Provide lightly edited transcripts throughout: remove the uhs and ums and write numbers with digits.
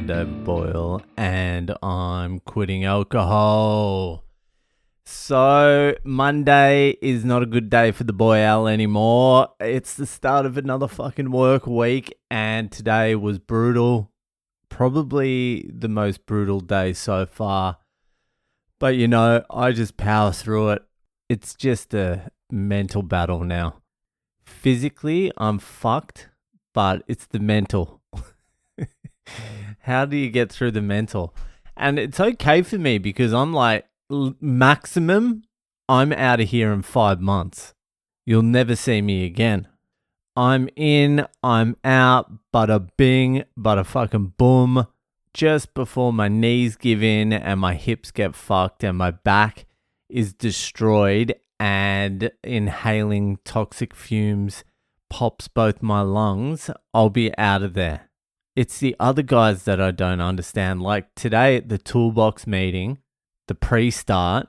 Monday, Boyle, and I'm quitting alcohol. So, Monday is not a good day for the Boyle anymore. It's the start of another fucking work week, and today was brutal. Probably the most brutal day so far. But you know, I just power through it. It's just a mental battle now. Physically, I'm fucked, but it's the mental. How do you get through the mental? And it's okay for me because I'm like, maximum, I'm out of here in 5 months. You'll never see me again. I'm in, I'm out, bada bing, bada fucking boom. Just before my knees give in and my hips get fucked and my back is destroyed and inhaling toxic fumes pops both my lungs, I'll be out of there. It's the other guys that I don't understand. Like today at the toolbox meeting, the pre-start,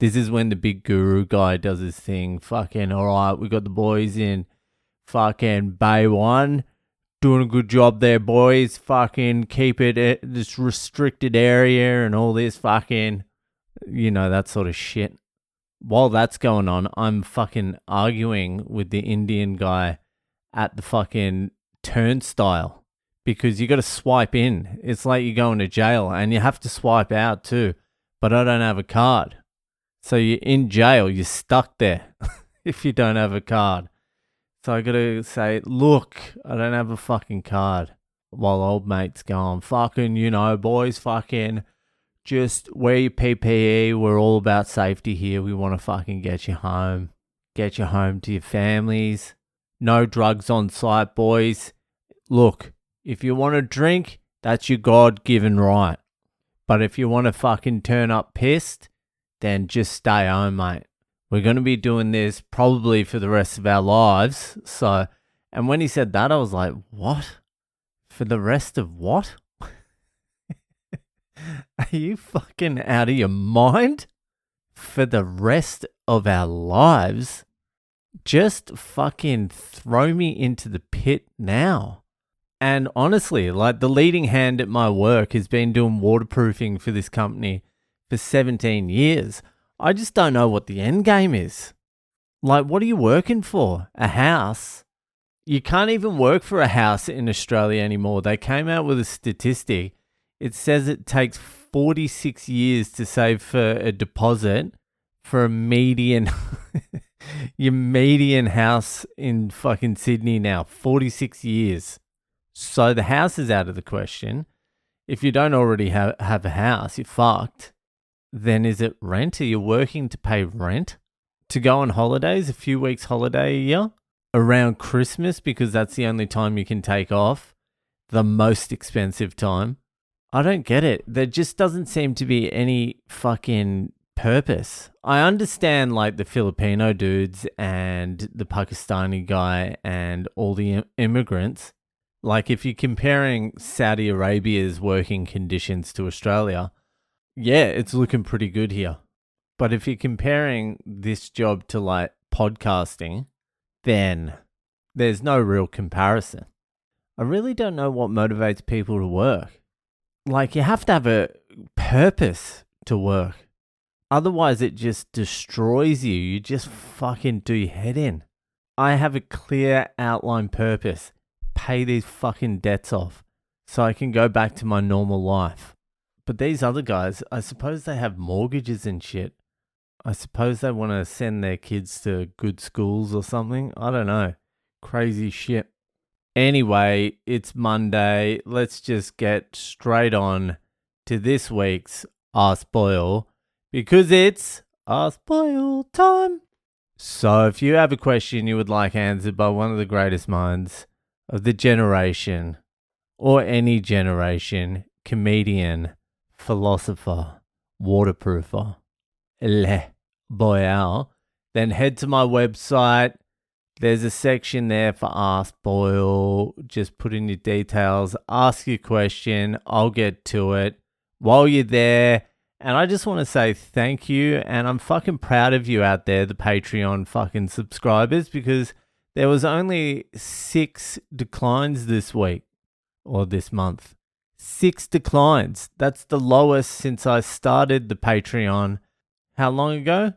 this is when the big guru guy does his thing. Fucking, all right, we got the boys in fucking Bay 1. Doing a good job there, boys. Fucking keep it at this restricted area and all this fucking, you know, that sort of shit. While that's going on, I'm fucking arguing with the Indian guy at the fucking turnstile. Because you got to swipe in. It's like you're going to jail and you have to swipe out too. But I don't have a card. So you're in jail. You're stuck there if you don't have a card. So I got to say, look, I don't have a fucking card. While old mate's going, fucking, you know, boys, fucking just wear your PPE. We're all about safety here. We want to fucking get you home. Get you home to your families. No drugs on site, boys. Look. If you want to drink, that's your God-given right. But if you want to fucking turn up pissed, then just stay home, mate. We're going to be doing this probably for the rest of our lives. So, and when he said that, I was like, what? For the rest of what? Are you fucking out of your mind? For the rest of our lives? Just fucking throw me into the pit now. And honestly, like the leading hand at my work has been doing waterproofing for this company for 17 years. I just don't know what the end game is. Like, what are you working for? A house? You can't even work for a house in Australia anymore. They came out with a statistic. It says it takes 46 years to save for a deposit for a median, your median house in fucking Sydney now. 46 years. So the house is out of the question. If you don't already have a house, you're fucked. Then is it rent? Are you working to pay rent? To go on holidays, a few weeks holiday a year? Around Christmas, because that's the only time you can take off. The most expensive time. I don't get it. There just doesn't seem to be any fucking purpose. I understand like the Filipino dudes and the Pakistani guy and all the immigrants. Like if you're comparing Saudi Arabia's working conditions to Australia, yeah, it's looking pretty good here. But if you're comparing this job to like podcasting, then there's no real comparison. I really don't know what motivates people to work. Like you have to have a purpose to work. Otherwise it just destroys you. You just fucking do your head in. I have a clear outline purpose. Pay these fucking debts off so I can go back to my normal life. But these other guys, I suppose they have mortgages and shit. I suppose they want to send their kids to good schools or something. I don't know. Crazy shit. Anyway, it's Monday. Let's just get straight on to this week's Ask Boyle because it's Ask Boyle time. So if you have a question you would like answered by one of the greatest minds of the generation, or any generation, comedian, philosopher, waterproofer, Le Boyle, then head to my website. There's a section there for Ask Boyle. Just put in your details, ask your question, I'll get to it while you're there. And I just want to say thank you, and I'm fucking proud of you out there, the Patreon fucking subscribers, because there was only 6 declines this week or this month. 6 declines. That's the lowest since I started the Patreon. How long ago?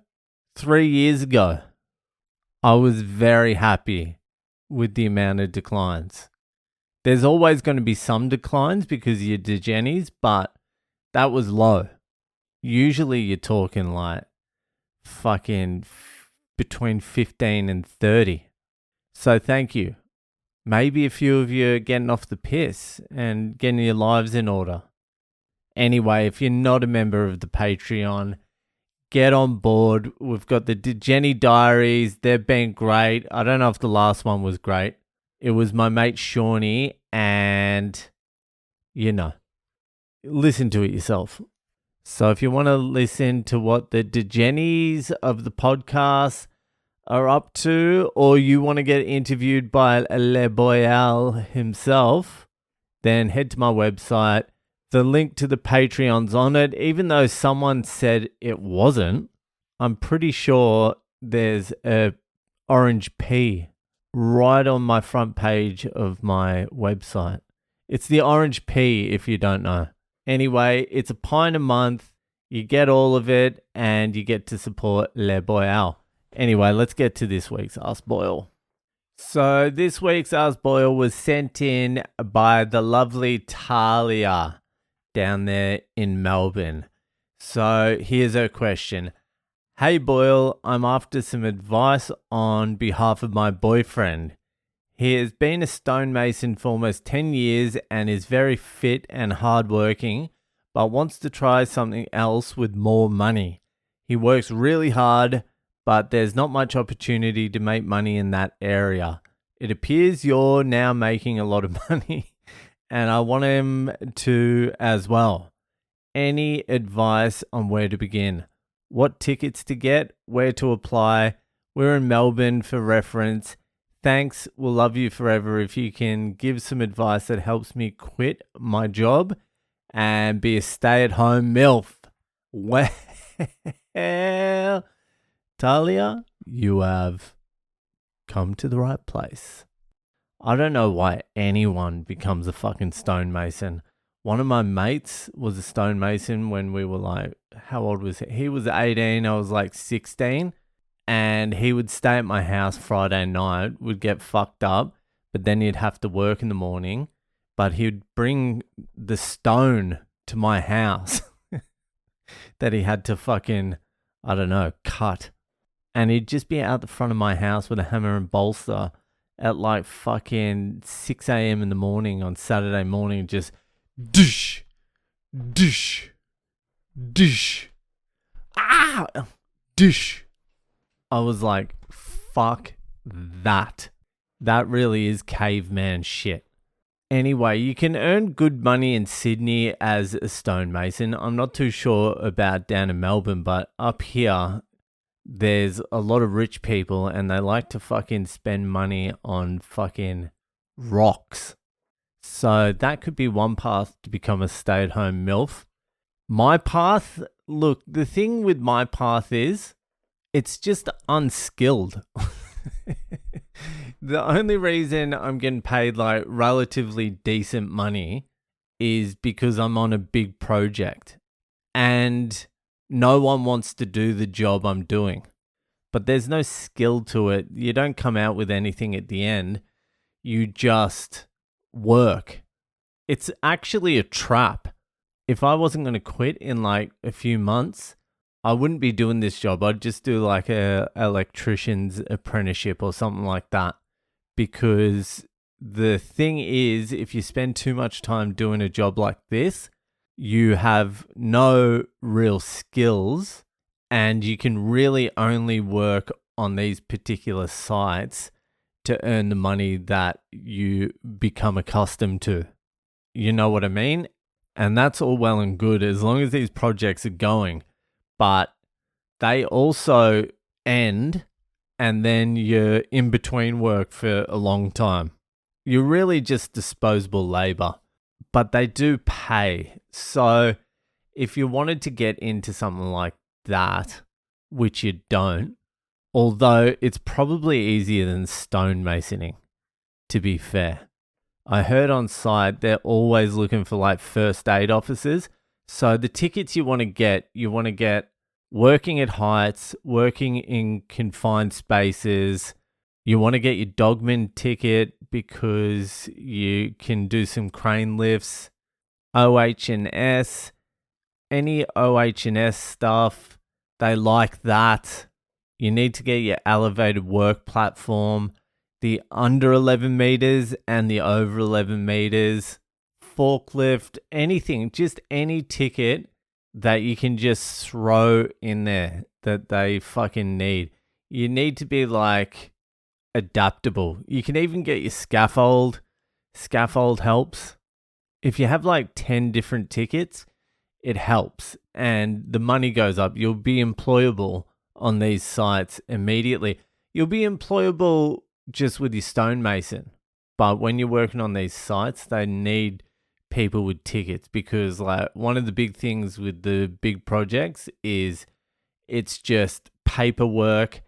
3 years ago. I was very happy with the amount of declines. There's always going to be some declines because you're degennies, but that was low. Usually you're talking like fucking between 15 and 30. So thank you. Maybe a few of you are getting off the piss and getting your lives in order. Anyway, if you're not a member of the Patreon, get on board. We've got the Jenny Diaries. They've been great. I don't know if the last one was great. It was my mate Shawnee, and, listen to it yourself. So if you want to listen to what the Jennies of the podcast are up to, or you want to get interviewed by Le Boyle himself, then head to my website. The link to the Patreon's on it. Even though someone said it wasn't, I'm pretty sure there's a orange P right on my front page of my website. It's the orange P if you don't know. Anyway, it's £1 a month. You get all of it and you get to support Le Boyle. Anyway, let's get to this week's Ask Boyle. So this week's Ask Boyle was sent in by the lovely Talia down there in Melbourne. So here's her question. Hey Boyle, I'm after some advice on behalf of my boyfriend. He has been a stonemason for almost 10 years and is very fit and hardworking, but wants to try something else with more money. He works really hard, but there's not much opportunity to make money in that area. It appears you're now making a lot of money, and I want him to as well. Any advice on where to begin? What tickets to get? Where to apply? We're in Melbourne for reference. Thanks. We'll love you forever if you can give some advice that helps me quit my job and be a stay-at-home MILF. Well, Talia, you have come to the right place. I don't know why anyone becomes a fucking stonemason. One of my mates was a stonemason when we were like, how old was he? He was 18, I was like 16. And he would stay at my house Friday night, would get fucked up, but then he'd have to work in the morning. But he'd bring the stone to my house that he had to fucking, I don't know, cut. And he'd just be out the front of my house with a hammer and bolster at like fucking 6 a.m. in the morning on Saturday morning, just dish, dish, dish, dish. I was like, fuck that. That really is caveman shit. Anyway, you can earn good money in Sydney as a stonemason. I'm not too sure about down in Melbourne, but up here, there's a lot of rich people and they like to fucking spend money on fucking rocks. So that could be one path to become a stay-at-home MILF. My path, look, the thing with my path is, it's just unskilled. The only reason I'm getting paid like relatively decent money is because I'm on a big project and no one wants to do the job I'm doing. But there's no skill to it. You don't come out with anything at the end. You just work. It's actually a trap. If I wasn't going to quit in like a few months, I wouldn't be doing this job. I'd just do like a electrician's apprenticeship or something like that. Because the thing is, if you spend too much time doing a job like this, you have no real skills and you can really only work on these particular sites to earn the money that you become accustomed to. You know what I mean? And that's all well and good as long as these projects are going. But they also end and then you're in between work for a long time. You're really just disposable labor, but they do pay. So if you wanted to get into something like that, which you don't, although it's probably easier than stonemasoning, to be fair. I heard on site they're always looking for like first aid officers. So the tickets you want to get working at heights, working in confined spaces. You want to get your dogman ticket because you can do some crane lifts, OH&S, any OH&S stuff. They like that. You need to get your elevated work platform, the under 11 meters and the over 11 meters, forklift, anything, just any ticket that you can just throw in there that they fucking need. You need to be like adaptable. You can even get your scaffold. Scaffold helps. If you have like 10 different tickets, it helps and the money goes up. You'll be employable on these sites immediately. You'll be employable just with your stonemason. But when you're working on these sites, they need people with tickets because like one of the big things with the big projects is it's just paperwork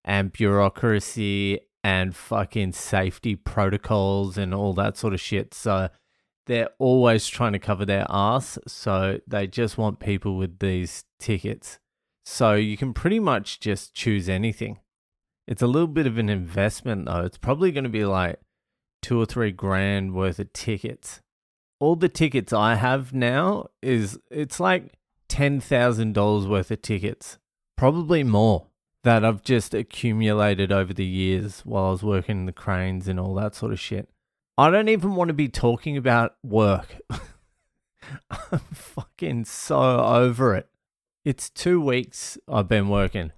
and bureaucracy and fucking safety protocols and all that sort of shit. So they're always trying to cover their ass. So they just want people with these tickets. So you can pretty much just choose anything. It's a little bit of an investment though. It's probably going to be like $2 or $3 grand worth of tickets. All the tickets I have now it's like $10,000 worth of tickets. Probably more that I've just accumulated over the years while I was working in the cranes and all that sort of shit. I don't even want to be talking about work. I'm fucking so over it. It's 2 weeks I've been working.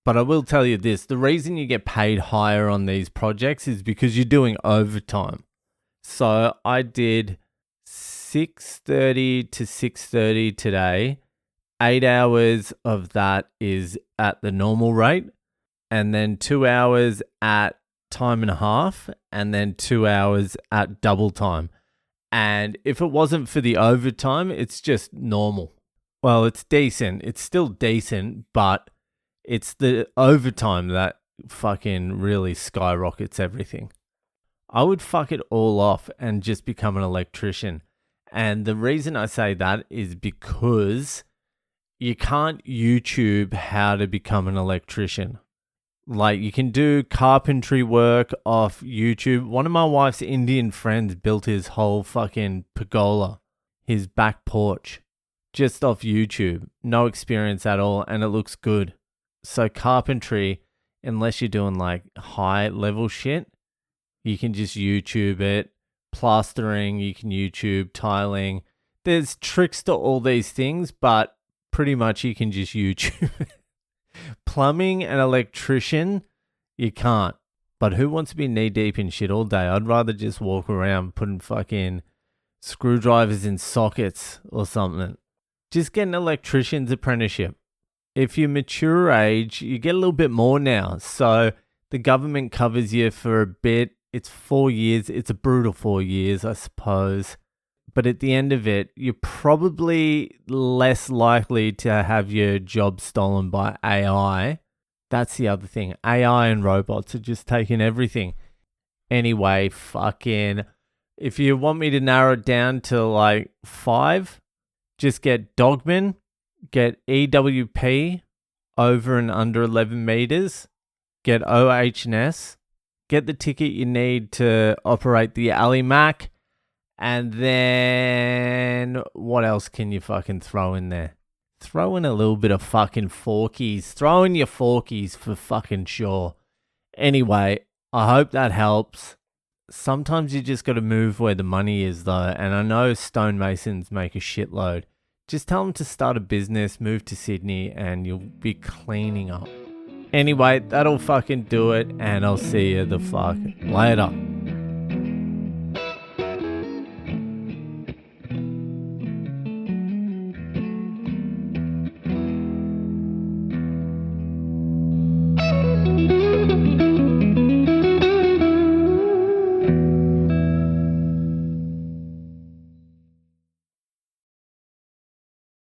But I will tell you this, the reason you get paid higher on these projects is because you're doing overtime. So I did 6:30 to 6:30 today. 8 hours of that is at the normal rate, and then 2 hours at time and a half, and then 2 hours at double time. And if it wasn't for the overtime, it's just normal. Well, it's decent. It's still decent, but it's the overtime that fucking really skyrockets everything. I would fuck it all off and just become an electrician. And the reason I say that is because you can't YouTube how to become an electrician. Like you can do carpentry work off YouTube. One of my wife's Indian friends built his whole fucking pergola, his back porch, just off YouTube. No experience at all, and it looks good. So carpentry, unless you're doing like high level shit, you can just YouTube it. Plastering, you can YouTube. Tiling. There's tricks to all these things, but pretty much you can just YouTube it. Plumbing and electrician, you can't. But who wants to be knee deep in shit all day? I'd rather just walk around putting fucking screwdrivers in sockets or something. Just get an electrician's apprenticeship. If you're mature age, you get a little bit more now. So the government covers you for a bit. It's 4 years. It's a brutal 4 years, I suppose. But at the end of it, you're probably less likely to have your job stolen by AI. That's the other thing. AI and robots are just taking everything. Anyway, fucking, if you want me to narrow it down to like 5, just get Dogman, get EWP, over and under 11 meters, get OH&S, get the ticket you need to operate the Alley Mac, and then what else can you fucking throw in there? Throw in a little bit of fucking forkies. Throw in your forkies for fucking sure. Anyway, I hope that helps. Sometimes you just got to move where the money is though, and I know stonemasons make a shitload. Just tell them to start a business, move to Sydney, and you'll be cleaning up. Anyway, that'll fucking do it, and I'll see you the fuck later.